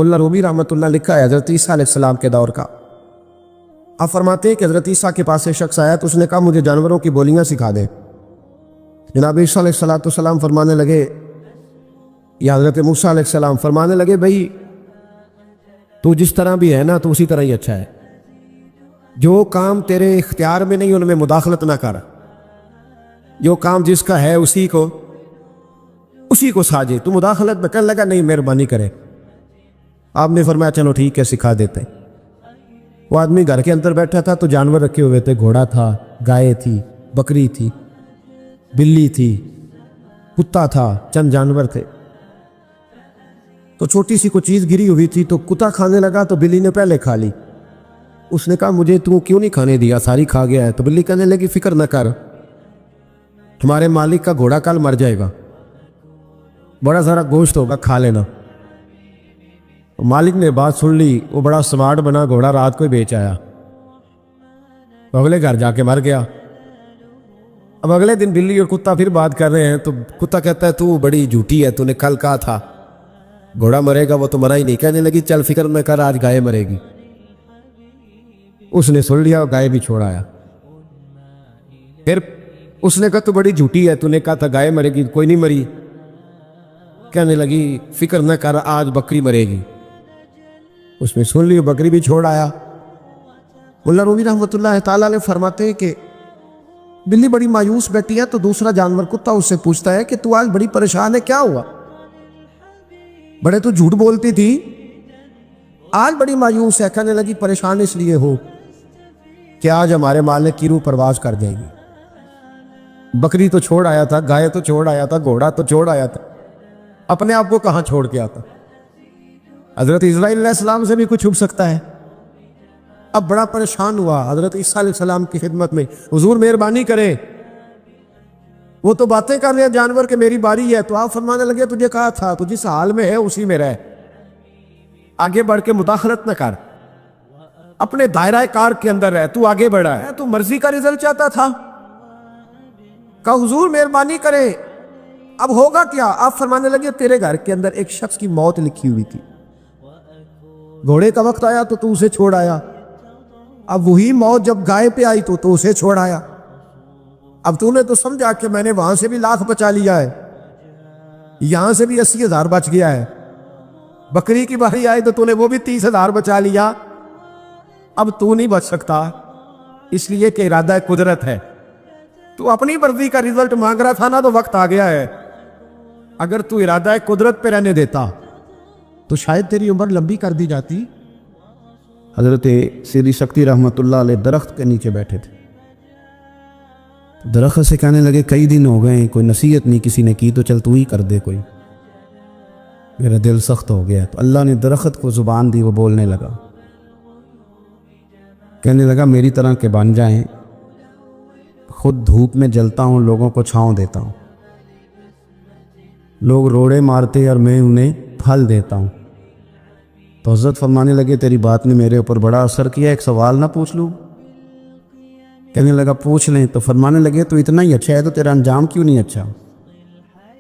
ملا رومی رحمۃ اللہ لکھا ہے حضرت عیسیٰ علیہ السلام کے دور کا. آپ فرماتے ہیں کہ حضرت عیسیٰ کے پاس ایک شخص آیا تو اس نے کہا مجھے جانوروں کی بولیاں سکھا دے. جناب عیسیٰ علیہ السلام فرمانے لگے یا حضرت موسیٰ علیہ السلام فرمانے لگے بھائی تو جس طرح بھی ہے نا تو اسی طرح ہی اچھا ہے. جو کام تیرے اختیار میں نہیں ان میں مداخلت نہ کر. جو کام جس کا ہے اسی کو ساجے. تو مداخلت میں کہنے لگا نہیں مہربانی کرے. آپ نے فرمایا چلو ٹھیک ہے سکھا دیتے. وہ آدمی گھر کے اندر بیٹھا تھا تو جانور رکھے ہوئے تھے. گھوڑا تھا، گائے تھی، بکری تھی، بلی تھی، کتا تھا، چند جانور تھے. تو چھوٹی سی کوئی چیز گری ہوئی تھی تو کتا کھانے لگا تو بلی نے پہلے کھا لی. اس نے کہا مجھے تو کیوں نہیں کھانے دیا، ساری کھا گیا ہے. تو بلی کہنے لگی فکر نہ کر، تمہارے مالک کا گھوڑا کل مر جائے گا، بڑا سارا گوشت ہوگا، کھا لینا. مالک نے بات سن لی. وہ بڑا سمارٹ بنا، گھوڑا رات کو ہی بیچ آیا. اگلے گھر جا کے مر گیا. اب اگلے دن بلی اور کتا پھر بات کر رہے ہیں تو کتا کہتا ہے تو بڑی جھوٹی ہے، تو نے کل کہا تھا گھوڑا مرے گا، وہ تو مرا ہی نہیں. کہنے لگی چل فکر نہ کر، آج گائے مرے گی. اس نے سن لیا اور گائے بھی چھوڑ آیا. پھر اس نے کہا تو بڑی جھوٹی ہے، تو نے کہا تھا گائے مرے گی، کوئی نہیں مری. کہنے لگی فکر نہ کر، آج بکری مرے گی. اس نے سن لی، بکری بھی چھوڑ آیا. ملا رومی رحمۃ اللہ تعالیٰ علیہ فرماتے ہیں کہ بلی بڑی مایوس بیٹھی ہے تو دوسرا جانور کتا اس سے پوچھتا ہے کہ تو آج بڑی پریشان ہے، کیا ہوا؟ بڑے تو جھوٹ بولتی تھی، آج بڑی مایوس ہے. کہنے لگی پریشان اس لیے ہو کہ آج ہمارے مالک کی روح پرواز کر جائے گی. بکری تو چھوڑ آیا تھا، گائے تو چھوڑ آیا تھا، گھوڑا تو چھوڑ آیا تھا، اپنے آپ کو کہاں چھوڑ کے آتا؟ حضرت اسرائیل علیہ السلام سے بھی کچھ چھپ سکتا ہے. اب بڑا پریشان ہوا حضرت عیسیٰ علیہ السلام کی خدمت میں، حضور مہربانی کرے، وہ تو باتیں کر رہے ہیں جانور کہ میری باری ہے. تو آپ فرمانے لگے تجھے کہا تھا تو جس حال میں ہے اسی میں رہ، آگے بڑھ کے مداخلت نہ کر، اپنے دائرہ کار کے اندر رہ. تو آگے بڑھا ہے، تو مرضی کا رزلٹ چاہتا تھا. کہا حضور مہربانی کرے اب ہوگا کیا؟ آپ فرمانے لگے تیرے گھر کے اندر ایک شخص کی موت لکھی ہوئی تھی، گھوڑے کا وقت آیا تو اسے چھوڑ آیا. اب وہی موت جب گائے پہ آئی تو اسے چھوڑ آیا. اب تو نے تو سمجھا کہ میں نے وہاں سے بھی لاکھ بچا لیا ہے، یہاں سے بھی 80,000 بچ گیا ہے. بکری کی باری آئی تو نے وہ بھی 30,000 بچا لیا. اب تو نہیں بچ سکتا، اس لیے کہ ارادہ قدرت ہے. تو اپنی مرضی کا رزلٹ مانگ رہا تھا نا، تو وقت آ گیا ہے. اگر تو ارادہ قدرت پہ رہنے دیتا تو شاید تیری عمر لمبی کر دی جاتی. حضرت سیدی شکتی رحمۃ اللہ علیہ درخت کے نیچے بیٹھے تھے. درخت سے کہنے لگے کئی دن ہو گئے کوئی نصیحت نہیں کسی نے کی، تو چل تو ہی کر دے کوئی، میرا دل سخت ہو گیا. تو اللہ نے درخت کو زبان دی، وہ بولنے لگا. کہنے لگا میری طرح کے بن جائیں، خود دھوپ میں جلتا ہوں، لوگوں کو چھاؤں دیتا ہوں، لوگ روڑے مارتے اور میں انہیں پھل دیتا ہوں. تو حضرت فرمانے لگے تیری بات نے میرے اوپر بڑا اثر کیا، ایک سوال نہ پوچھ لوں؟ کہنے لگا پوچھ لیں. تو فرمانے لگے تو اتنا ہی اچھا ہے تو تیرا انجام کیوں نہیں اچھا؟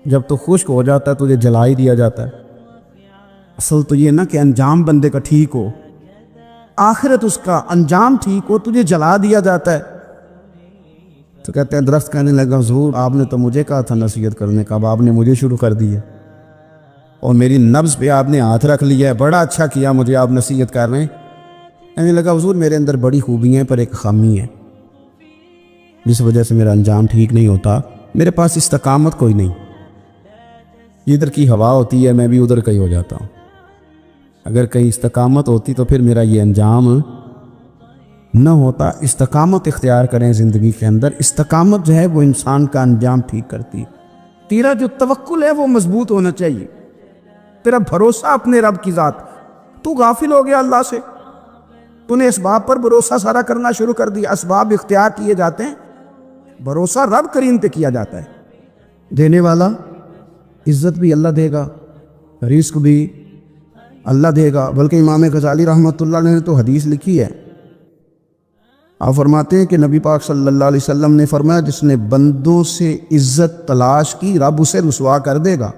جب تو خشک ہو جاتا ہے تجھے جلا ہی دیا جاتا ہے. اصل تو یہ نا کہ انجام بندے کا ٹھیک ہو، آخرت اس کا انجام ٹھیک ہو، تجھے جلا دیا جاتا ہے. تو کہتے ہیں درخت کہنے لگا حضور آپ نے تو مجھے کہا تھا نصیحت کرنے کا، اب آپ نے مجھے شروع کر دی ہے اور میری نبض پہ آپ نے ہاتھ رکھ لیا ہے، بڑا اچھا کیا مجھے آپ نصیحت کر رہے ہیں. کہنے لگا حضور میرے اندر بڑی خوبی ہیں پر ایک خامی ہے جس وجہ سے میرا انجام ٹھیک نہیں ہوتا. میرے پاس استقامت کوئی نہیں، ادھر کی ہوا ہوتی ہے میں بھی ادھر کہیں ہو جاتا ہوں. اگر کہیں استقامت ہوتی تو پھر میرا یہ انجام نہ ہوتا. استقامت اختیار کریں زندگی کے اندر. استقامت جو ہے وہ انسان کا انجام ٹھیک کرتی ہے. تیرا جو توکل ہے وہ مضبوط ہونا چاہیے، تیرا بھروسہ اپنے رب کی ذات. تو غافل ہو گیا اللہ سے، تو نے اسباب پر بھروسہ سارا کرنا شروع کر دیا. اسباب اختیار کیے جاتے ہیں، بھروسہ رب کریم پہ کیا جاتا ہے. دینے والا عزت بھی اللہ دے گا، رزق بھی اللہ دے گا. بلکہ امام غزالی رحمۃ اللہ نے تو حدیث لکھی ہے، آپ فرماتے ہیں کہ نبی پاک صلی اللہ علیہ وسلم نے فرمایا جس نے بندوں سے عزت تلاش کی رب اسے رسوا کر دے گا.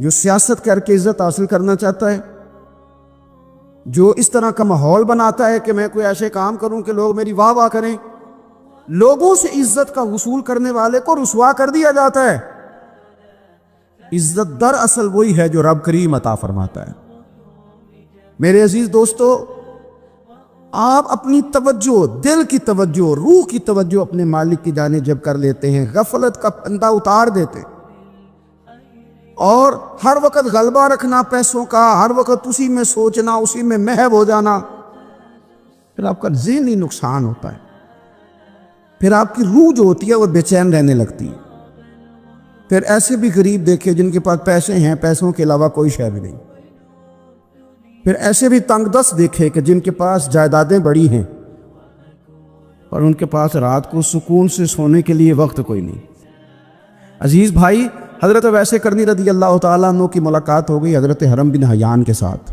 جو سیاست کر کے عزت حاصل کرنا چاہتا ہے، جو اس طرح کا ماحول بناتا ہے کہ میں کوئی ایسے کام کروں کہ لوگ میری واہ واہ کریں، لوگوں سے عزت کا وصول کرنے والے کو رسوا کر دیا جاتا ہے۔ عزت در اصل وہی ہے جو رب کریم عطا فرماتا ہے۔ میرے عزیز دوستو، آپ اپنی توجہ، دل کی توجہ، روح کی توجہ اپنے مالک کی جانب جب کر لیتے ہیں، غفلت کا پردہ اتار دیتے اور ہر وقت غلبہ رکھنا پیسوں کا، ہر وقت اسی میں سوچنا، اسی میں محو ہو جانا، پھر آپ کا ذہنی نقصان ہوتا ہے، پھر آپ کی روح جو ہوتی ہے وہ بے چین رہنے لگتی ہے۔ پھر ایسے بھی غریب دیکھے جن کے پاس پیسے ہیں، پیسوں کے علاوہ کوئی شے بھی نہیں۔ پھر ایسے بھی تنگ دست دیکھے کہ جن کے پاس جائیدادیں بڑی ہیں اور ان کے پاس رات کو سکون سے سونے کے لیے وقت کوئی نہیں۔ عزیز بھائی، حضرت اویس کرنی رضی اللہ تعالیٰ عنہ کی ملاقات ہو گئی حضرت حرم بن حیان کے ساتھ،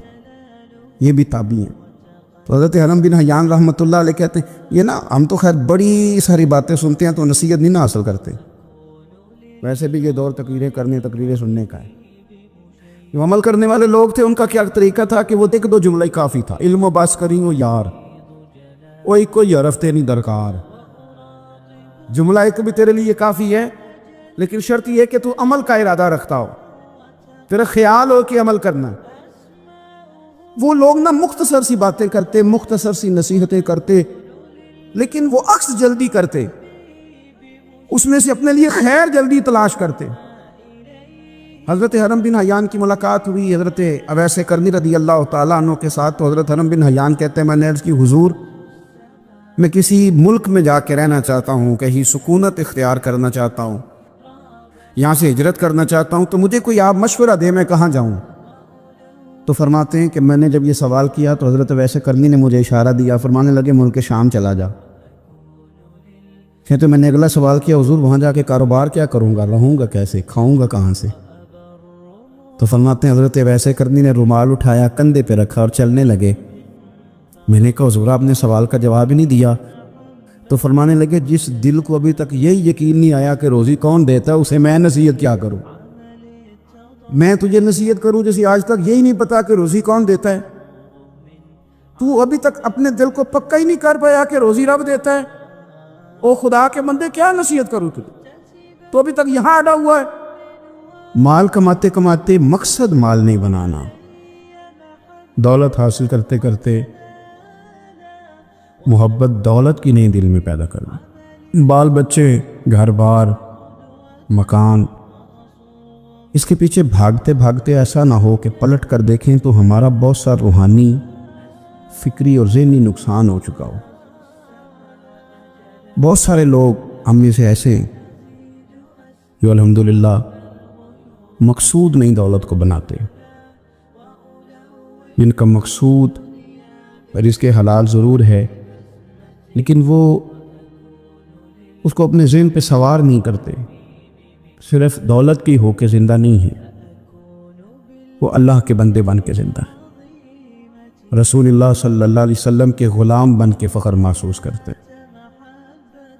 یہ بھی تابعی ہیں۔ تو حضرت حرم بن حیان رحمۃ اللہ علیہ کہتے ہیں، یہ نا ہم تو خیر بڑی ساری باتیں سنتے ہیں تو نصیحت نہیں نہ حاصل کرتے، ویسے بھی یہ دور تقریریں سننے کا ہے۔ جو عمل کرنے والے لوگ تھے ان کا کیا طریقہ تھا کہ وہ ایک دو جملہ ہی کافی تھا، علم و بس کری ہو یار، وہ کوئی حرف تیری درکار، جملہ ایک بھی تیرے لیے کافی ہے، لیکن شرط یہ کہ تو عمل کا ارادہ رکھتا ہو، تیرا خیال ہو کہ عمل کرنا۔ وہ لوگ نا مختصر سی باتیں کرتے، مختصر سی نصیحتیں کرتے، لیکن وہ عکس جلدی کرتے، اس میں سے اپنے لیے خیر جلدی تلاش کرتے۔ حضرت حرم بن حیان کی ملاقات ہوئی حضرت اویس کرنی رضی اللہ تعالیٰ عنہ کے ساتھ، تو حضرت حرم بن حیان کہتے ہیں میں نے عرض کی حضور میں کسی ملک میں جا کے رہنا چاہتا ہوں، کہیں سکونت اختیار کرنا چاہتا ہوں، یہاں سے ہجرت کرنا چاہتا ہوں، تو مجھے کوئی آپ مشورہ دے میں کہاں جاؤں؟ تو فرماتے ہیں کہ میں نے جب یہ سوال کیا تو حضرت اویس کرنی نے مجھے اشارہ دیا، فرمانے لگے ملک شام چلا جا۔ کہتے میں نے اگلا سوال کیا حضور وہاں جا کے کاروبار کیا کروں گا، رہوں گا کیسے، کھاؤں گا کہاں سے؟ تو فرماتے ہیں حضرت اویس کرنی نے رومال اٹھایا، کندھے پہ رکھا اور چلنے لگے۔ میں نے کہا حضور آپ نے سوال کا جواب ہی نہیں دیا۔ تو فرمانے لگے جس دل کو ابھی تک یہی یقین نہیں آیا کہ روزی کون دیتا ہے، اسے میں نصیحت کیا کروں؟ میں تجھے نصیحت کروں جیسے آج تک یہی نہیں پتا کہ روزی کون دیتا ہے؟ تو ابھی تک اپنے دل کو پکا ہی نہیں کر پایا کہ روزی رب دیتا ہے؟ او خدا کے بندے کیا نصیحت کروں تجھے، تو ابھی تک یہاں اڑا ہوا ہے۔ مال کماتے کماتے مقصد مال نہیں بنانا، دولت حاصل کرتے کرتے محبت دولت کی نہیں دل میں پیدا کرنا، بال بچے، گھر بار، مکان، اس کے پیچھے بھاگتے بھاگتے ایسا نہ ہو کہ پلٹ کر دیکھیں تو ہمارا بہت سا روحانی، فکری اور ذہنی نقصان ہو چکا ہو۔ بہت سارے لوگ ہم میں سے ایسے ہیں جو الحمدللہ مقصود نہیں دولت کو بناتے، جن کا مقصود رزق حلال ضرور ہے لیکن وہ اس کو اپنے ذہن پہ سوار نہیں کرتے، صرف دولت کی ہو کے زندہ نہیں ہے، وہ اللہ کے بندے بن کے زندہ ہے، رسول اللہ صلی اللہ علیہ وسلم کے غلام بن کے فخر محسوس کرتے ہیں۔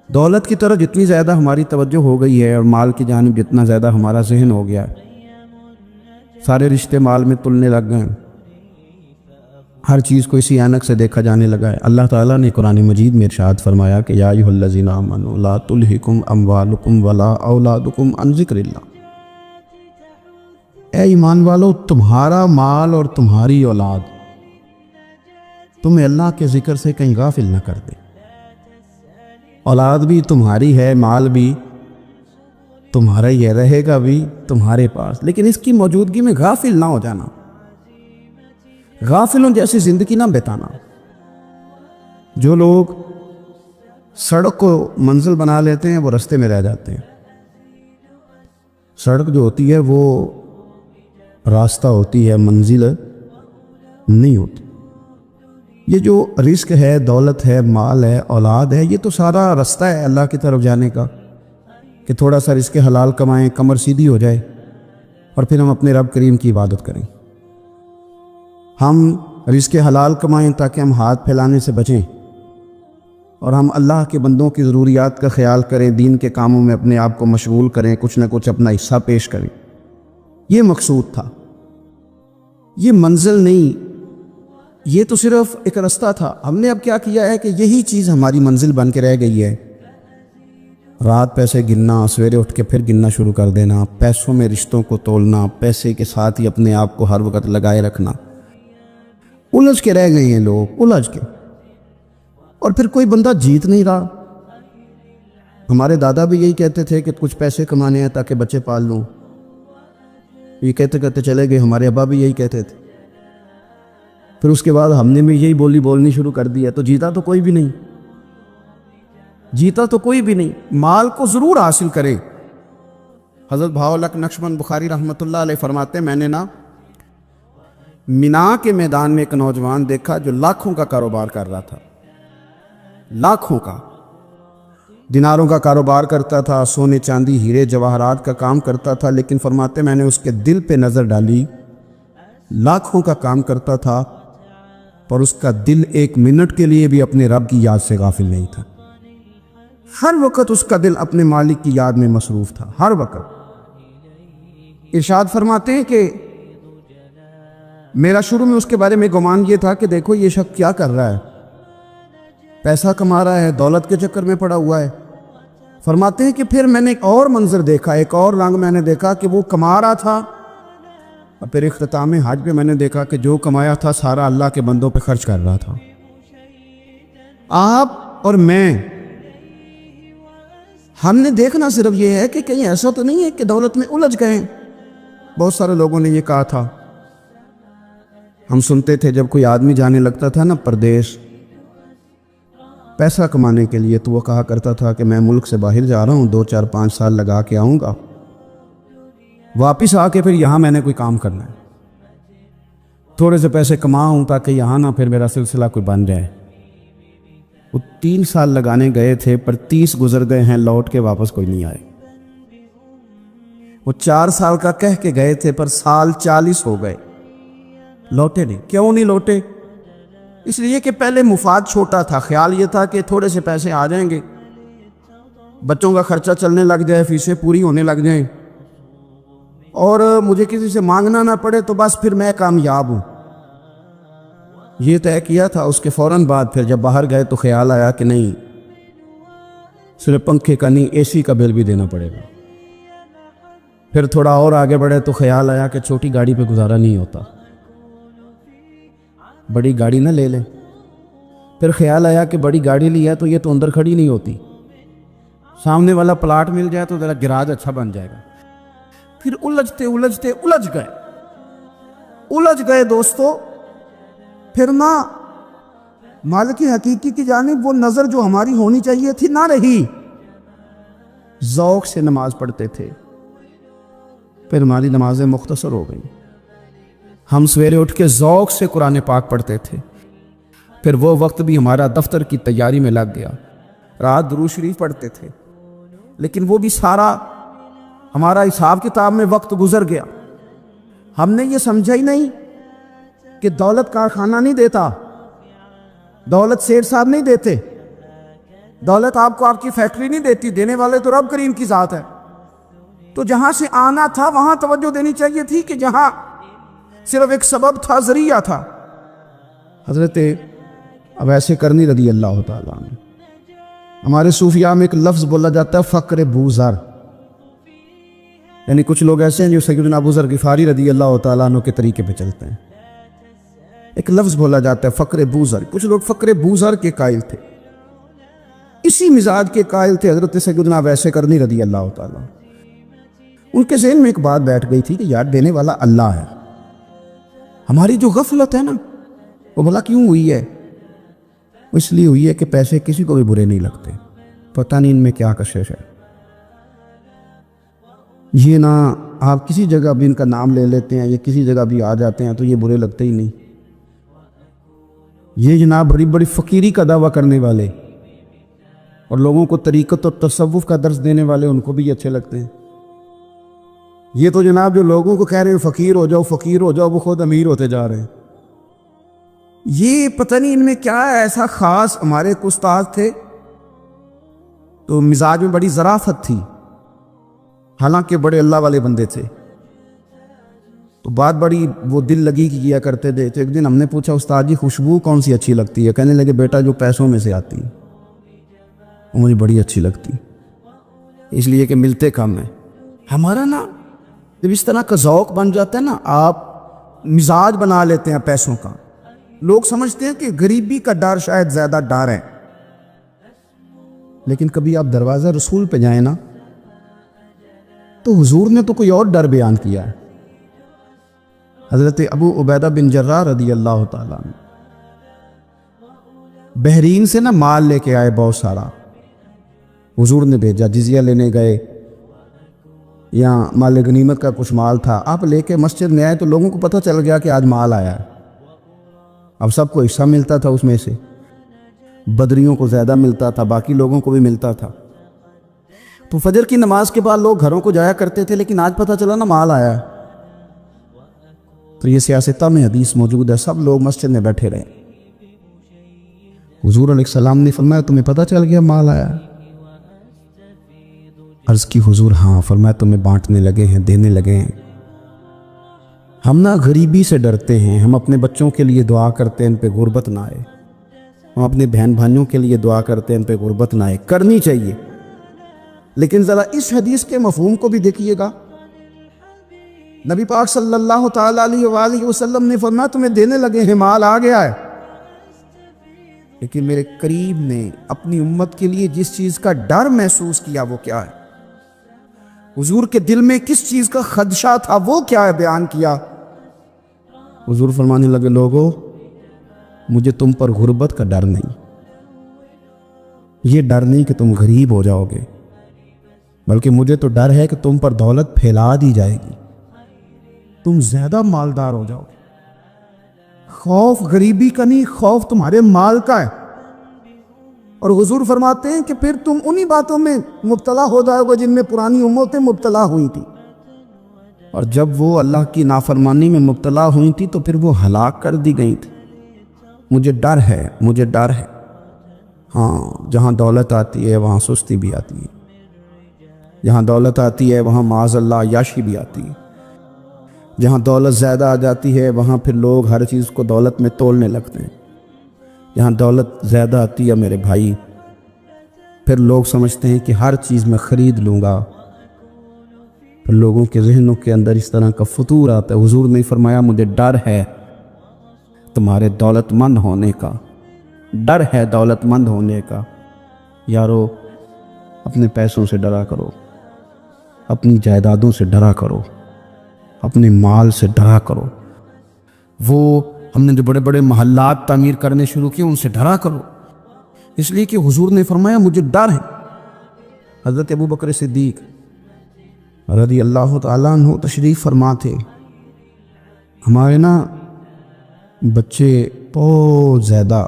دولت کی طرف جتنی زیادہ ہماری توجہ ہو گئی ہے اور مال کی جانب جتنا زیادہ ہمارا ذہن ہو گیا ہے، سارے رشتے مال میں تلنے لگ گئے ہیں، ہر چیز کو اسی عینک سے دیکھا جانے لگا ہے۔ اللہ تعالیٰ نے قرآن مجید میں ارشاد فرمایا کہ یا ایھا الذین آمنوا لا تلہکم اموالکم ولا اولادکم عن ذکر اللہ، اے ایمان والو تمہارا مال اور تمہاری اولاد تمہیں اللہ کے ذکر سے کہیں غافل نہ کر دے۔ اولاد بھی تمہاری ہے، مال بھی تمہارا ہی ہے، رہے گا بھی تمہارے پاس، لیکن اس کی موجودگی میں غافل نہ ہو جانا، غافلوں جیسی زندگی نہ بتانا۔ جو لوگ سڑک کو منزل بنا لیتے ہیں وہ رستے میں رہ جاتے ہیں۔ سڑک جو ہوتی ہے وہ راستہ ہوتی ہے، منزل نہیں ہوتی۔ یہ جو رزق ہے، دولت ہے، مال ہے، اولاد ہے، یہ تو سارا راستہ ہے اللہ کی طرف جانے کا، کہ تھوڑا سا رزق حلال کمائیں، کمر سیدھی ہو جائے اور پھر ہم اپنے رب کریم کی عبادت کریں۔ ہم رزق حلال کمائیں تاکہ ہم ہاتھ پھیلانے سے بچیں اور ہم اللہ کے بندوں کی ضروریات کا خیال کریں، دین کے کاموں میں اپنے آپ کو مشغول کریں، کچھ نہ کچھ اپنا حصہ پیش کریں۔ یہ مقصود تھا، یہ منزل نہیں، یہ تو صرف ایک راستہ تھا۔ ہم نے اب کیا کیا ہے کہ یہی چیز ہماری منزل بن کے رہ گئی ہے۔ رات پیسے گننا، سویرے اٹھ کے پھر گننا شروع کر دینا، پیسوں میں رشتوں کو تولنا، پیسے کے ساتھ ہی اپنے آپ کو ہر وقت لگائے رکھنا۔ الجھ کے رہ گئے ہیں لوگ، الجھ کے، اور پھر کوئی بندہ جیت نہیں رہا۔ ہمارے دادا بھی یہی کہتے تھے کہ کچھ پیسے کمانے ہیں تاکہ بچے پال لوں، یہ کہتے کہتے چلے گئے۔ ہمارے ابا بھی یہی کہتے تھے، پھر اس کے بعد ہم نے بھی یہی بولی بولنی شروع کر دی ہے، تو جیتا تو کوئی بھی نہیں، جیتا تو کوئی بھی نہیں۔ مال کو ضرور حاصل کرے۔ حضرت بہاءاللہ نقشبند بخاری رحمۃ اللہ علیہ فرماتے ہیں، میں نے مینا کے میدان میں ایک نوجوان دیکھا جو لاکھوں کا کاروبار کر رہا تھا، لاکھوں کا، دیناروں کا کاروبار کرتا تھا، سونے چاندی ہیرے جواہرات کا کام کرتا تھا، لیکن فرماتے میں نے اس کے دل پہ نظر ڈالی، لاکھوں کا کام کرتا تھا پر اس کا دل ایک منٹ کے لیے بھی اپنے رب کی یاد سے غافل نہیں تھا۔ ہر وقت اس کا دل اپنے مالک کی یاد میں مصروف تھا، ہر وقت۔ ارشاد فرماتے ہیں کہ میرا شروع میں اس کے بارے میں گمان یہ تھا کہ دیکھو یہ شخص کیا کر رہا ہے، پیسہ کما رہا ہے، دولت کے چکر میں پڑا ہوا ہے۔ فرماتے ہیں کہ پھر میں نے ایک اور منظر دیکھا، ایک اور رنگ میں نے دیکھا کہ وہ کما رہا تھا، اور پھر اختتام حج پہ میں نے دیکھا کہ جو کمایا تھا سارا اللہ کے بندوں پہ خرچ کر رہا تھا۔ آپ اور میں، ہم نے دیکھنا صرف یہ ہے کہ کہیں ایسا تو نہیں ہے کہ دولت میں الجھ گئے۔ بہت سارے لوگوں نے یہ کہا تھا، ہم سنتے تھے جب کوئی آدمی جانے لگتا تھا نا پردیش پیسہ کمانے کے لیے، تو وہ کہا کرتا تھا کہ میں ملک سے باہر جا رہا ہوں، 2 4 5 سال لگا کے آؤں گا، واپس آ کے پھر یہاں میں نے کوئی کام کرنا ہے، تھوڑے سے پیسے کماؤں تاکہ یہاں نہ پھر میرا سلسلہ کوئی بن جائے۔ وہ 3 سال لگانے گئے تھے پر 30 گزر گئے ہیں، لوٹ کے واپس کوئی نہیں آئے۔ وہ 4 سال کا کہہ کے گئے تھے پر سال 40 ہو گئے، لوٹے نہیں۔ کیوں نہیں لوٹے؟ اس لیے کہ پہلے مفاد چھوٹا تھا، خیال یہ تھا کہ تھوڑے سے پیسے آ جائیں گے، بچوں کا خرچہ چلنے لگ جائے، فیسیں پوری ہونے لگ جائیں، اور مجھے کسی سے مانگنا نہ پڑے، تو بس پھر میں کامیاب ہوں۔ یہ طے کیا تھا۔ اس کے فوراً بعد پھر جب باہر گئے تو خیال آیا کہ نہیں، صرف پنکھے کا نہیں، اے سی کا بل بھی دینا پڑے گا۔ پھر تھوڑا اور آگے بڑھے تو خیال آیا کہ چھوٹی گاڑی پہ گزارا نہیں ہوتا، بڑی گاڑی نہ لے لیں۔ پھر خیال آیا کہ بڑی گاڑی لی ہے تو یہ تو اندر کھڑی نہیں ہوتی، سامنے والا پلاٹ مل جائے تو ذرا گراج اچھا بن جائے گا۔ پھر الجھتے الجھ گئے دوستو۔ پھر نہ مالک حقیقی کی جانب وہ نظر جو ہماری ہونی چاہیے تھی نہ رہی۔ ذوق سے نماز پڑھتے تھے، پھر ہماری نمازیں مختصر ہو گئیں۔ ہم سویرے اٹھ کے ذوق سے قرآن پاک پڑھتے تھے، پھر وہ وقت بھی ہمارا دفتر کی تیاری میں لگ گیا۔ رات درود شریف پڑھتے تھے، لیکن وہ بھی سارا ہمارا حساب کتاب میں وقت گزر گیا۔ ہم نے یہ سمجھا ہی نہیں کہ دولت کارخانہ نہیں دیتا، دولت سیٹ صاحب نہیں دیتے، دولت آپ کو آپ کی فیکٹری نہیں دیتی، دینے والے تو رب کریم کی ذات ہے۔ تو جہاں سے آنا تھا وہاں توجہ دینی چاہیے تھی کہ جہاں صرف ایک سبب تھا، ذریعہ تھا۔ حضرت اویس کرنی رضی اللہ تعالیٰ عنہ، ہمارے صوفیاء میں ایک لفظ بولا جاتا ہے فقر بوذر، یعنی کچھ لوگ ایسے ہیں جو سیدنا ابو ذر غفاری رضی اللہ تعالیٰ عنہ کے طریقے پہ چلتے ہیں۔ ایک لفظ بولا جاتا ہے فقر بوذر، کچھ لوگ فقر بوذر کے قائل تھے، اسی مزاج کے قائل تھے حضرت سیدنا اویس کرنی رضی اللہ تعالیٰ۔ ان کے ذہن میں ایک بات بیٹھ گئی تھی کہ یار دینے والا اللہ ہے، ہماری جو غفلت ہے نا وہ بھلا کیوں ہوئی ہے؟ وہ اس لیے ہوئی ہے کہ پیسے کسی کو بھی برے نہیں لگتے، پتہ نہیں ان میں کیا کشش ہے۔ یہ نہ آپ کسی جگہ بھی ان کا نام لے لیتے ہیں، یہ کسی جگہ بھی آ جاتے ہیں تو یہ برے لگتے ہی نہیں۔ یہ جناب بڑی بڑی فقیری کا دعویٰ کرنے والے اور لوگوں کو طریقت اور تصوف کا درس دینے والے، ان کو بھی اچھے لگتے ہیں۔ یہ تو جناب جو لوگوں کو کہہ رہے ہیں فقیر ہو جاؤ فقیر ہو جاؤ، وہ خود امیر ہوتے جا رہے ہیں۔ یہ پتہ نہیں ان میں کیا ایسا خاص۔ ہمارے ایک استاد تھے تو مزاج میں بڑی ظرافت تھی، حالانکہ بڑے اللہ والے بندے تھے، تو بات بڑی وہ دل لگی کی کیا کرتے تھے. تو ایک دن ہم نے پوچھا استاد جی خوشبو کون سی اچھی لگتی ہے؟ کہنے لگے بیٹا جو پیسوں میں سے آتی ہے وہ مجھے بڑی اچھی لگتی، اس لیے کہ ملتے کم ہیں. ہمارا نا جب اس طرح کا ذوق بن جاتا ہے نا، آپ مزاج بنا لیتے ہیں پیسوں کا. لوگ سمجھتے ہیں کہ غریبی کا ڈر شاید زیادہ ڈر ہے، لیکن کبھی آپ دروازہ رسول پہ جائیں نا تو حضور نے تو کوئی اور ڈر بیان کیا ہے. حضرت ابو عبیدہ بن جراح رضی اللہ تعالیٰ عنہ بحرین سے نا مال لے کے آئے بہت سارا. حضور نے بھیجا، جزیہ لینے گئے یا مال غنیمت کا کچھ مال تھا، آپ لے کے مسجد میں آئے تو لوگوں کو پتہ چل گیا کہ آج مال آیا ہے. اب سب کو حصہ ملتا تھا، اس میں سے بدریوں کو زیادہ ملتا تھا، باقی لوگوں کو بھی ملتا تھا. تو فجر کی نماز کے بعد لوگ گھروں کو جایا کرتے تھے، لیکن آج پتہ چلا نا مال آیا ہے. تو یہ سیاستہ میں حدیث موجود ہے، سب لوگ مسجد میں بیٹھے رہے. حضور علیہ السلام نے فرمایا تمہیں پتہ چل گیا مال آیا ہے؟ عرض کی حضور ہاں. فرمایا تمہیں بانٹنے لگے ہیں، دینے لگے ہیں. ہم نا غریبی سے ڈرتے ہیں، ہم اپنے بچوں کے لیے دعا کرتے ہیں ان پہ غربت نہ آئے، ہم اپنے بہن بھائیوں کے لیے دعا کرتے ہیں ان پہ غربت نہ آئے. کرنی چاہیے، لیکن ذرا اس حدیث کے مفہوم کو بھی دیکھیے گا. نبی پاک صلی اللہ تعالیٰ علیہ وآلہ وسلم نے فرمایا تمہیں دینے لگے ہیں، مال آ گیا ہے. لیکن میرے قریب نے اپنی امت کے لیے جس چیز کا ڈر محسوس کیا وہ کیا ہے؟ حضور کے دل میں کس چیز کا خدشہ تھا وہ کیا ہے بیان کیا. حضور فرمانے لگے لوگو مجھے تم پر غربت کا ڈر نہیں، یہ ڈر نہیں کہ تم غریب ہو جاؤ گے، بلکہ مجھے تو ڈر ہے کہ تم پر دولت پھیلا دی جائے گی، تم زیادہ مالدار ہو جاؤ گے. خوف غریبی کا نہیں، خوف تمہارے مال کا ہے. اور حضور فرماتے ہیں کہ پھر تم انہی باتوں میں مبتلا ہو جاؤ گے جن میں پرانی امتیں مبتلا ہوئی تھی، اور جب وہ اللہ کی نافرمانی میں مبتلا ہوئی تھی تو پھر وہ ہلاک کر دی گئی تھی. مجھے ڈر ہے، مجھے ڈر ہے. ہاں جہاں دولت آتی ہے وہاں سستی بھی آتی ہے، جہاں دولت آتی ہے وہاں معاذ اللہ عیاشی بھی آتی ہے، جہاں دولت زیادہ آ جاتی ہے وہاں پھر لوگ ہر چیز کو دولت میں تولنے لگتے ہیں. جہاں دولت زیادہ آتی ہے میرے بھائی پھر لوگ سمجھتے ہیں کہ ہر چیز میں خرید لوں گا، پھر لوگوں کے ذہنوں کے اندر اس طرح کا فطور آتا ہے. حضور نے فرمایا مجھے ڈر ہے تمہارے دولت مند ہونے کا، ڈر ہے دولت مند ہونے کا. یارو اپنے پیسوں سے ڈرا کرو، اپنی جائیدادوں سے ڈرا کرو، اپنے مال سے ڈرا کرو. وہ ہم نے جو بڑے بڑے محلات تعمیر کرنے شروع کیے ان سے ڈرا کرو، اس لیے کہ حضور نے فرمایا مجھے ڈر ہے. حضرت ابو بکر صدیق رضی اللہ تعالیٰ عنہ تشریف فرما تھے. ہمارے نا بچے بہت زیادہ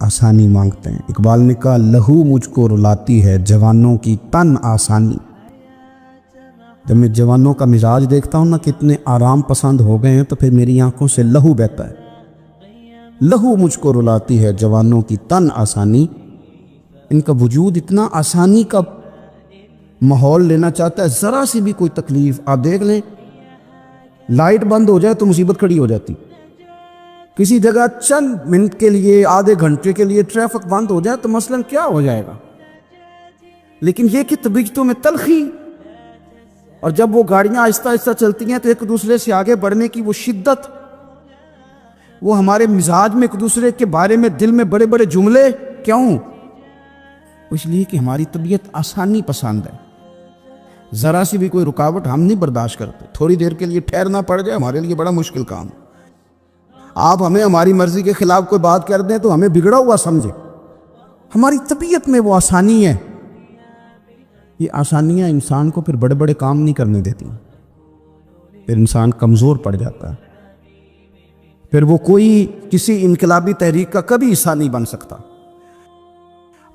آسانی مانگتے ہیں. اقبال نے کہا لہو مجھ کو رلاتی ہے جوانوں کی تن آسانی. جب میں جوانوں کا مزاج دیکھتا ہوں نا کتنے آرام پسند ہو گئے ہیں تو پھر میری آنکھوں سے لہو بہتا ہے. لہو مجھ کو رلاتی ہے جوانوں کی تن آسانی. ان کا وجود اتنا آسانی کا ماحول لینا چاہتا ہے، ذرا سی بھی کوئی تکلیف آپ دیکھ لیں، لائٹ بند ہو جائے تو مصیبت کھڑی ہو جاتی. کسی جگہ چند منٹ کے لیے آدھے گھنٹے کے لیے ٹریفک بند ہو جائے تو مثلاً کیا ہو جائے گا. لیکن یہ کہ طبیعتوں میں تلخی، اور جب وہ گاڑیاں آہستہ آہستہ چلتی ہیں تو ایک دوسرے سے آگے بڑھنے کی وہ شدت، وہ ہمارے مزاج میں ایک دوسرے کے بارے میں دل میں بڑے بڑے جملے. کیوں؟ اس لیے کہ ہماری طبیعت آسانی پسند ہے. ذرا سی بھی کوئی رکاوٹ ہم نہیں برداشت کرتے. تھوڑی دیر کے لیے ٹھہرنا پڑ جائے ہمارے لیے بڑا مشکل کام. آپ ہمیں ہماری مرضی کے خلاف کوئی بات کر دیں تو ہمیں بگڑا ہوا سمجھے. ہماری طبیعت میں وہ آسانی ہے. یہ آسانیاں انسان کو پھر بڑے بڑے کام نہیں کرنے دیتی، پھر انسان کمزور پڑ جاتا ہے. پھر وہ کوئی کسی انقلابی تحریک کا کبھی حصہ نہیں بن سکتا.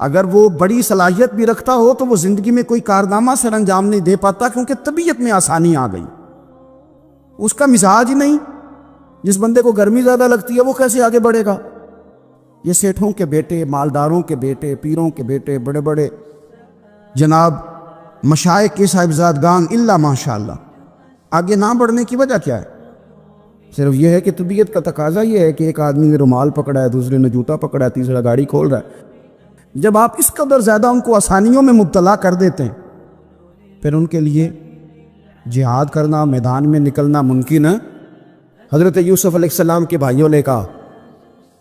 اگر وہ بڑی صلاحیت بھی رکھتا ہو تو وہ زندگی میں کوئی کارنامہ سر انجام نہیں دے پاتا، کیونکہ طبیعت میں آسانی آ گئی، اس کا مزاج ہی نہیں. جس بندے کو گرمی زیادہ لگتی ہے وہ کیسے آگے بڑھے گا؟ یہ سیٹھوں کے بیٹے، مالداروں کے بیٹے، پیروں کے بیٹے، بڑے بڑے جناب مشائخ کے صاحبزادگان الا ماشاء اللہ، آگے نہ بڑھنے کی وجہ کیا ہے؟ صرف یہ ہے کہ طبیعت کا تقاضا یہ ہے کہ ایک آدمی نے رومال پکڑا ہے، دوسرے نے جوتا پکڑا ہے، تیسرا گاڑی کھول رہا ہے۔ جب آپ اس قدر زیادہ ان کو آسانیوں میں مبتلا کر دیتے ہیں، پھر ان کے لیے جہاد کرنا، میدان میں نکلنا ممکن ہے؟ حضرت یوسف علیہ السلام کے بھائیوں نے کہا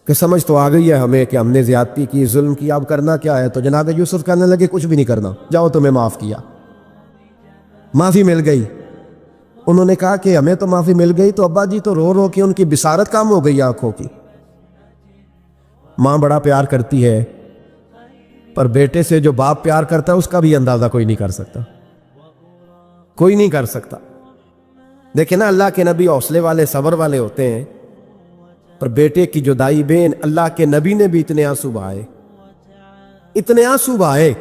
کہ سمجھ تو آ گئی ہے ہمیں کہ ہم نے زیادتی کی، ظلم کیا، اب کرنا کیا ہے؟ تو جناب یوسف کہنے لگے کچھ بھی نہیں کرنا، جاؤ تمہیں معاف کیا، معافی مل گئی۔ انہوں نے کہا کہ ہمیں تو معافی مل گئی، تو ابا جی تو رو رو کے ان کی بصارت کام ہو گئی آنکھوں کی۔ ماں بڑا پیار کرتی ہے، پر بیٹے سے جو باپ پیار کرتا ہے اس کا بھی اندازہ کوئی نہیں کر سکتا، کوئی نہیں کر سکتا۔ دیکھیں نا، اللہ کے نبی حوصلے والے، صبر والے ہوتے ہیں، پر بیٹے کی جدائی بین اللہ کے نبی نے بھی اتنے آنسو بہائے، اتنے آنسو بہائے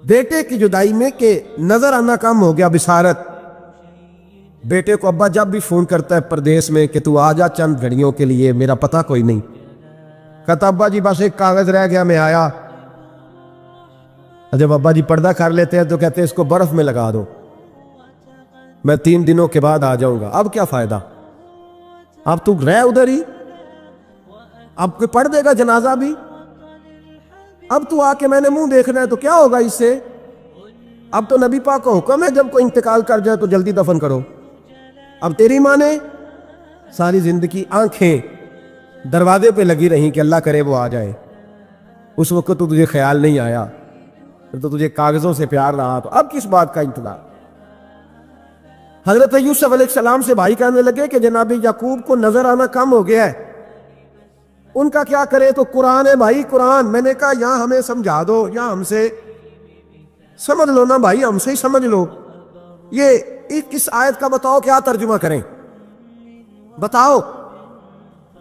بیٹے کی جدائی میں کہ نظر آنا کم ہو گیا، بصارت۔ بیٹے کو ابا جب بھی فون کرتا ہے پردیس میں کہ تو آ جا چند گھڑیوں کے لیے، میرا پتہ کوئی نہیں، کہتا ابا جی بس ایک کاغذ رہ گیا، میں آیا۔ جب ابا جی پردہ کر لیتے ہیں تو کہتے ہیں اس کو برف میں لگا دو، میں 3 دنوں کے بعد آ جاؤں گا۔ اب کیا فائدہ، اب تو رہ ادھر ہی، اب کوئی پڑھ دے گا جنازہ بھی، اب تو آ کے میں نے منہ دیکھنا ہے تو کیا ہوگا اس سے؟ اب تو نبی پاک کا حکم ہے جب کوئی انتقال کر جائے تو جلدی دفن کرو۔ اب تیری ماں نے ساری زندگی آنکھیں دروازے پہ لگی رہیں کہ اللہ کرے وہ آ جائے، اس وقت تو تجھے خیال نہیں آیا، تو تجھے کاغذوں سے پیار رہا، تو اب کس بات کا انتظار؟ حضرت یوسف علیہ السلام سے بھائی کہنے لگے کہ جناب یعقوب کو نظر آنا کم ہو گیا ہے، ان کا کیا کرے؟ تو قرآن ہے بھائی، قرآن۔ میں نے کہا یہاں ہمیں سمجھا دو، یا ہم سے سمجھ لو نا بھائی، ہم سے ہی سمجھ لو، یہ کس آیت کا بتاؤ، کیا ترجمہ کریں بتاؤ،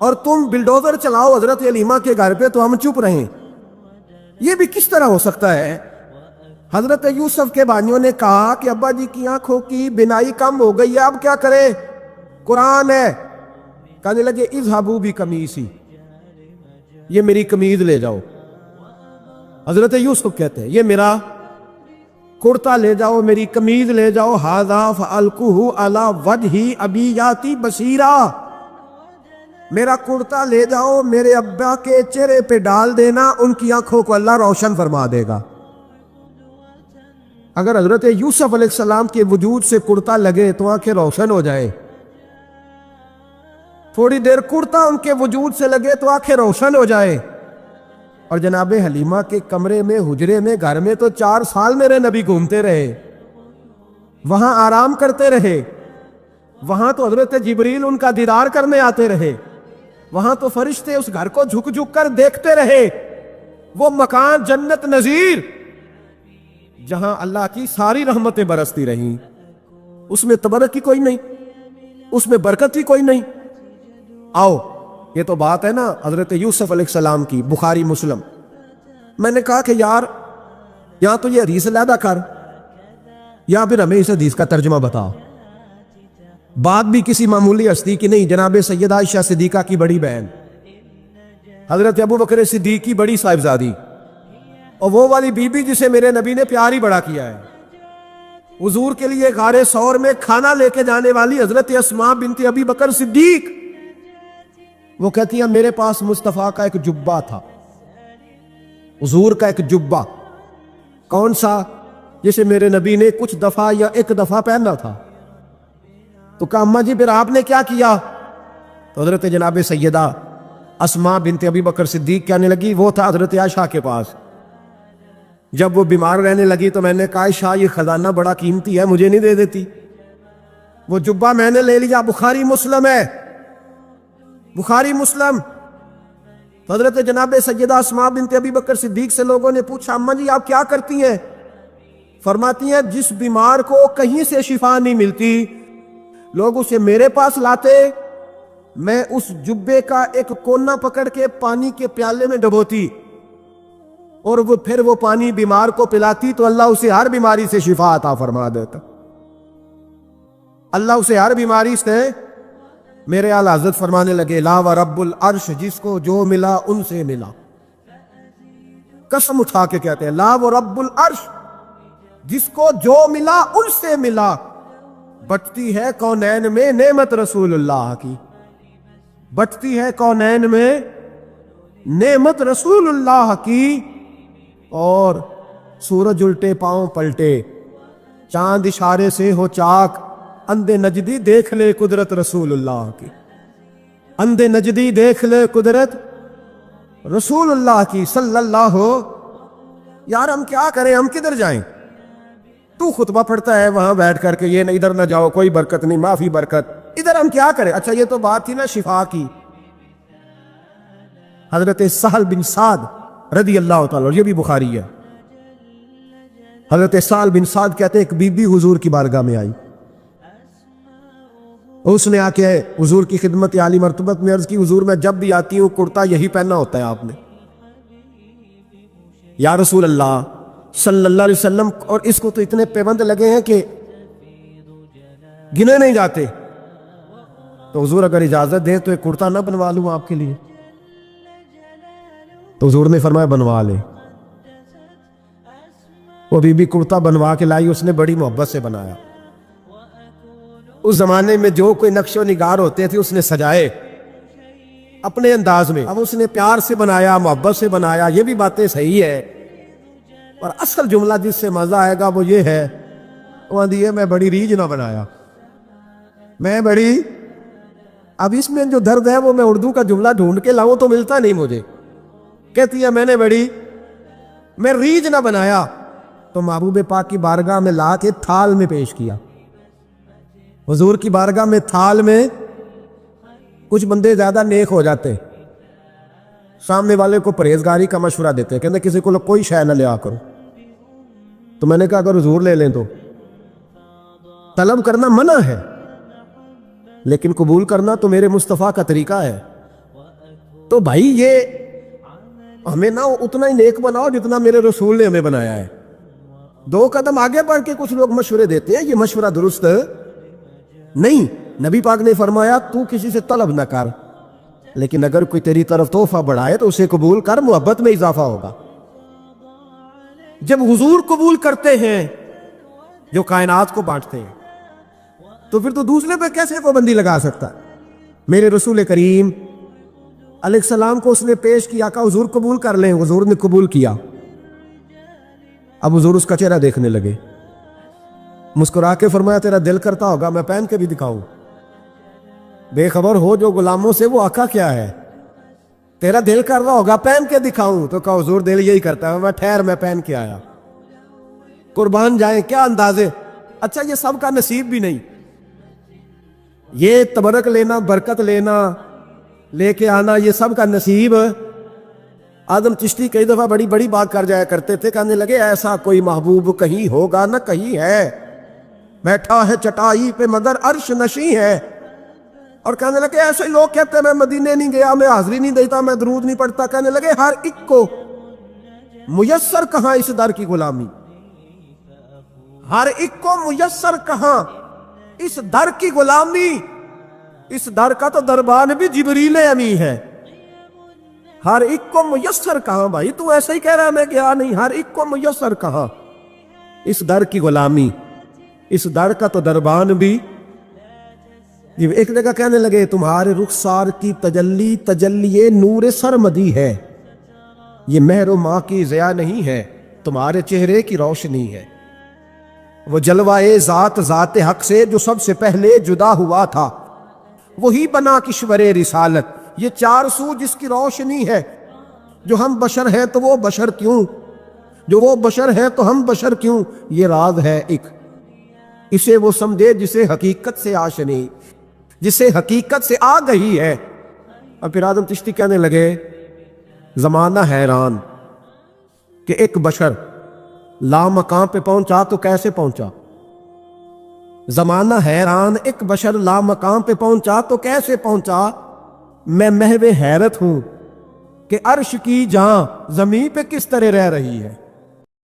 اور تم بلڈوزر چلاؤ حضرت علیمہ کے گھر پہ تو ہم چپ رہیں، یہ بھی کس طرح ہو سکتا ہے؟ حضرت یوسف کے بھائیوں نے کہا کہ ابا جی کی آنکھوں کی بینائی کم ہو گئی ہے، اب کیا کریں؟ قرآن ہے۔ کہنے لگے اذهبوا بقمیصی، یہ میری قمیض لے جاؤ۔ حضرت یوسف کہتے ہیں یہ میرا کرتا لے جاؤ، میری قمیض لے جاؤ، ھذا فالقوہ علی وجہ ابی یاتی بصیرا، میرا کرتا لے جاؤ، میرے ابا کے چہرے پہ ڈال دینا، ان کی آنکھوں کو اللہ روشن فرما دے گا۔ اگر حضرت یوسف علیہ السلام کے وجود سے کرتا لگے تو آنکھیں روشن ہو جائے، تھوڑی دیر کرتا ان کے وجود سے لگے تو آنکھیں روشن ہو جائے۔ اور جناب حلیمہ کے کمرے میں، حجرے میں، گھر میں تو 4 سال میرے نبی گھومتے رہے، وہاں آرام کرتے رہے، وہاں تو حضرت جبریل ان کا دیدار کرنے آتے رہے، وہاں تو فرشتے اس گھر کو جھک جھک کر دیکھتے رہے، وہ مکان جنت نظیر جہاں اللہ کی ساری رحمتیں برستی رہیں، اس میں تبرک کی کوئی نہیں، اس میں برکت کی کوئی نہیں۔ آؤ، یہ تو بات ہے نا حضرت یوسف علیہ السلام کی، بخاری مسلم۔ میں نے کہا کہ یار یہاں تو یہ حدیث علیحدہ کر، یا پھر ہمیں اس حدیث کا ترجمہ بتاؤ۔ بات بھی کسی معمولی ہستی کی نہیں، جناب سیدہ عائشہ صدیقہ کی بڑی بہن، حضرت ابو بکر صدیق کی بڑی صاحبزادی، اور وہ والی بی بی جسے میرے نبی نے پیار ہی بڑا کیا ہے، حضور کے لیے غار ثور میں کھانا لے کے جانے والی حضرت اسماء بنت ابی بکر صدیق، وہ کہتی ہیں میرے پاس مصطفیٰ کا ایک جبہ تھا، حضور کا ایک جبہ، کون سا؟ جسے میرے نبی نے کچھ دفعہ یا ایک دفعہ پہنا تھا۔ تو کہا اماں جی پھر آپ نے کیا کیا؟ تو حضرت جناب سیدہ اسماء بنت ابی بکر صدیق کہنے لگی وہ تھا حضرت عائشہ کے پاس، جب وہ بیمار رہنے لگی تو میں نے کہا عائشہ یہ خزانہ بڑا قیمتی ہے، مجھے نہیں دے دیتی؟ وہ جبہ میں نے لے لیا، بخاری مسلم ہے، بخاری مسلم۔ حضرت جناب سیدہ اسماء بنت ابی بکر صدیق سے لوگوں نے پوچھا اماں جی آپ کیا کرتی ہیں؟ فرماتی ہیں جس بیمار کو کہیں سے شفا نہیں ملتی، لوگ اسے میرے پاس لاتے، میں اس جبے کا ایک کونا پکڑ کے پانی کے پیالے میں ڈبوتی، اور وہ پھر وہ پانی بیمار کو پلاتی تو اللہ اسے ہر بیماری سے شفا عطا فرما دیتا، اللہ اسے ہر بیماری سے۔ میرے اعلی حضرت فرمانے لگے لا و رب العرش، جس کو جو ملا ان سے ملا، قسم اٹھا کے کہتے ہیں لا و رب العرش، جس کو جو ملا ان سے ملا، بٹتی ہے کونین میں نعمت رسول اللہ کی، بٹتی ہے کونین میں نعمت رسول اللہ کی، اور سورج الٹے پاؤں پلٹے، چاند اشارے سے ہو چاک، اندھے نجدی دیکھ لے قدرت رسول اللہ کی، اندھے نجدی دیکھ لے قدرت رسول اللہ کی صلی اللہ ہو۔ یار ہم کیا کریں، ہم کدھر جائیں؟ تو خطبہ پڑھتا ہے وہاں بیٹھ کر کے یہ ادھر نہ جاؤ، کوئی برکت نہیں، معافی برکت، ادھر ہم کیا کریں؟ اچھا یہ تو بات تھی نا شفا کی۔ حضرت سہل بن سعد رضی اللہ تعالیٰ، یہ بھی بخاری ہے، حضرت سہل بن سعد کہتے ہیں ایک بی بی حضور کی بارگاہ میں آئی، اس نے آ کے حضور کی خدمت عالی مرتبت میں عرض کی، حضور میں جب بھی آتی ہوں کرتا یہی پہننا ہوتا ہے آپ نے، یا رسول اللہ صلی اللہ علیہ وسلم، اور اس کو تو اتنے پیبند لگے ہیں کہ گنے نہیں جاتے، تو حضور اگر اجازت دیں تو ایک کرتا نہ بنوا لوں آپ کے لیے؟ تو حضور نے فرمایا بنوا لے۔ وہ بی بی کرتا بنوا کے لائی، اس نے بڑی محبت سے بنایا، اس زمانے میں جو کوئی نقش و نگار ہوتے تھے اس نے سجائے اپنے انداز میں، اب اس نے پیار سے بنایا، محبت سے بنایا، یہ بھی باتیں صحیح ہے، اور اصل جملہ جس سے مزہ آئے گا وہ یہ ہے، وہ دیے میں بڑی ریج نہ بنایا، میں بڑی، اب اس میں جو درد ہے وہ میں اردو کا جملہ ڈھونڈ کے لاؤں تو ملتا نہیں مجھے، کہتی ہے میں نے بڑی، میں ریج نہ بنایا، تو محبوب پاک کی بارگاہ میں لا کے تھال میں پیش کیا، حضور کی بارگاہ میں تھال میں، کچھ بندے زیادہ نیک ہو جاتے، سامنے والے کو پرہیزگاری کا مشورہ دیتے، کہتے کسی کو کوئی شے نہ لیا کرو، تو میں نے کہا اگر حضور لے لیں تو طلب کرنا منع ہے، لیکن قبول کرنا تو میرے مصطفیٰ کا طریقہ ہے، تو بھائی یہ ہمیں نہ اتنا ہی نیک بناؤ جتنا میرے رسول نے ہمیں بنایا ہے، دو قدم آگے بڑھ کے کچھ لوگ مشورے دیتے ہیں، یہ مشورہ درست نہیں، نبی پاک نے فرمایا تو کسی سے طلب نہ کر، لیکن اگر کوئی تیری طرف تحفہ بڑھائے تو اسے قبول کر، محبت میں اضافہ ہوگا۔ جب حضور قبول کرتے ہیں جو کائنات کو بانٹتے ہیں، تو پھر تو دوسرے پہ کیسے پابندی لگا سکتا ہے؟ میرے رسول کریم علیہ السلام کو اس نے پیش کیا، کہا حضور قبول کر لیں، حضور نے قبول کیا، اب حضور اس کا چہرہ دیکھنے لگے، مسکرا کے فرمایا تیرا دل کرتا ہوگا میں پہن کے بھی دکھاؤں، بے خبر ہو جو غلاموں سے وہ آقا کیا ہے، تیرا دل کر رہا ہوگا پہن کے دکھاؤں، تو کہا حضور دل یہی کرتا ہے، میں ٹھہر میں پہن کے آیا، قربان جائیں کیا اندازے۔ اچھا یہ سب کا نصیب بھی نہیں، یہ تبرک لینا، برکت لینا، لے کے آنا، یہ سب کا نصیب۔ آدم چشتی کئی دفعہ بڑی بڑی بات کر جایا کرتے تھے، کہنے لگے ایسا کوئی محبوب کہیں ہوگا نہ کہیں ہے، بیٹھا ہے چٹائی پہ مگر عرش نشیں ہے، اور کہنے لگے ایسے لوگ کہتے ہیں میں مدینے نہیں گیا، میں حاضری نہیں دیتا، میں درود نہیں پڑھتا، کہنے لگے ہر ایک کو میسر کہاں اس در کی غلامی، ہر ایک کو میسر کہاں اس در کی غلامی، اس در کا تو دربان بھی جبریل امی ہے، ہر ایک کو میسر کہاں، بھائی تو ایسا ہی کہہ رہا میں گیا نہیں، ہر ایک کو میسر کہاں اس در کی غلامی، اس در کا تو دربان بھی۔ ایک جگہ کہنے لگے تمہارے رخسار کی تجلی تجلی نور سرمدی ہے، یہ مہر و ماں کی ضیاء نہیں ہے، تمہارے چہرے کی روشنی ہے، وہ جلوائے ذات ذات حق سے جو سب سے پہلے جدا ہوا تھا، وہی بنا کشور رسالت، یہ چار سو جس کی روشنی ہے، جو ہم بشر ہیں تو وہ بشر کیوں، جو وہ بشر ہیں تو ہم بشر کیوں، یہ راز ہے ایک، اسے وہ سمجھے جسے حقیقت سے آشنی، جسے حقیقت سے آ گئی ہے۔ اور پھر آدم چشتی کہنے لگے زمانہ حیران کہ ایک بشر لامقام پہ پہنچا تو کیسے پہنچا، زمانہ حیران ایک بشر لامقام پہ پہنچا تو کیسے پہنچا، میں محو حیرت ہوں کہ عرش کی جہاں زمین پہ کس طرح رہ رہی ہے۔